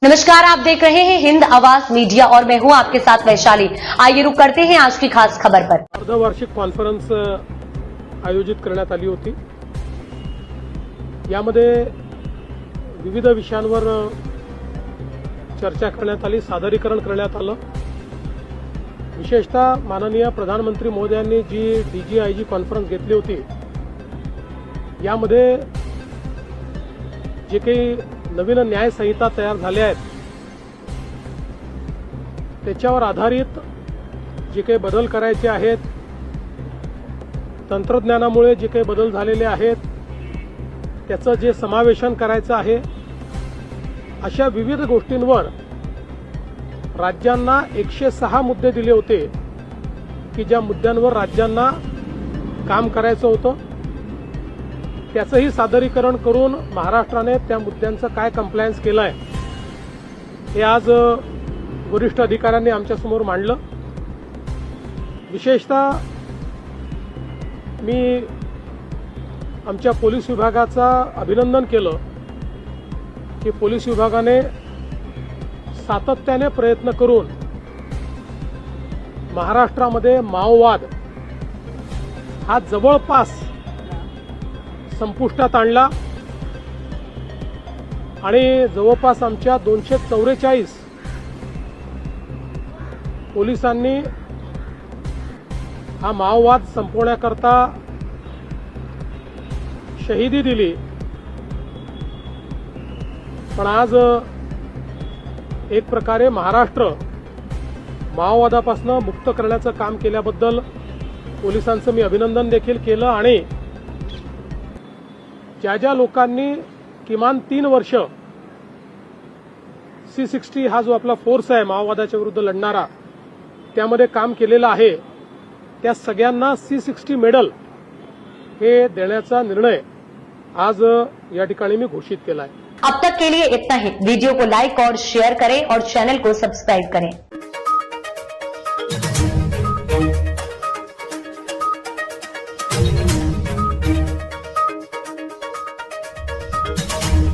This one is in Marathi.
नमस्कार, आप देख रहे हैं हिंद आवाज मीडिया और मैं हूं आपके साथ वैशाली। आइए रुक करते हैं आज की खास खबर पर। अर्धवार्षिक कॉन्फरन्स आयोजित करण्यात आली होती। यामध्ये विविध विषयांवर चर्चा करण्यात आली, सादरीकरण करण्यात आलं। विशेषतः माननीय प्रधानमंत्री महोदयांनी जी DGIG कॉन्फरन्स घेतली होती, यामध्ये जे काही नवीन न्याय संहिता तयार झाल्या आहेत त्याच्यावर आधारित जे काही बदल करायचे आहेत, तंत्रज्ञानामुळे जे काही बदल झालेले आहेत त्याचं जे समावेशन करायचं आहे, अशा विविध गोष्टींवर राज्यांना 106 मुद्दे दिले होते की ज्या मुद्द्यांवर राज्यांना काम करायचं होतं त्याचंही सादरीकरण करून महाराष्ट्राने त्या मुद्द्यांचं काय कंप्लायन्स केलं आहे हे आज वरिष्ठ अधिकाऱ्यांनी आमच्यासमोर मांडलं। विशेषतः मी आमच्या पोलीस विभागाचा अभिनंदन केलं की पोलीस विभागाने सातत्याने प्रयत्न करून महाराष्ट्रामध्ये माओवाद हा जवळपास संपुष्टात आणला आणि जवळपास आमच्या 244 पोलिसांनी हा माओवाद संपवण्याकरता शहीदी दिली। पण आज एक प्रकारे महाराष्ट्र माओवादापासून मुक्त करण्याचं काम केल्याबद्दल पोलिसांचं मी अभिनंदन देखील केलं आणि ज्या लोकांनी किमान 3 वर्ष C60 हा जो आपला फोर्स आहे माओवादाच्या विरुद्ध लढणारा त्यामध्ये काम केलेलं आहे त्या सगळ्यांना C60 मेडल हे देण्याचा निर्णय आज या ठिकाणी मी घोषित केला आहे। अब तक के लिए इतना ही। वीडियो को लाइक और शेयर करें और चैनल को सब्सक्राइब करें।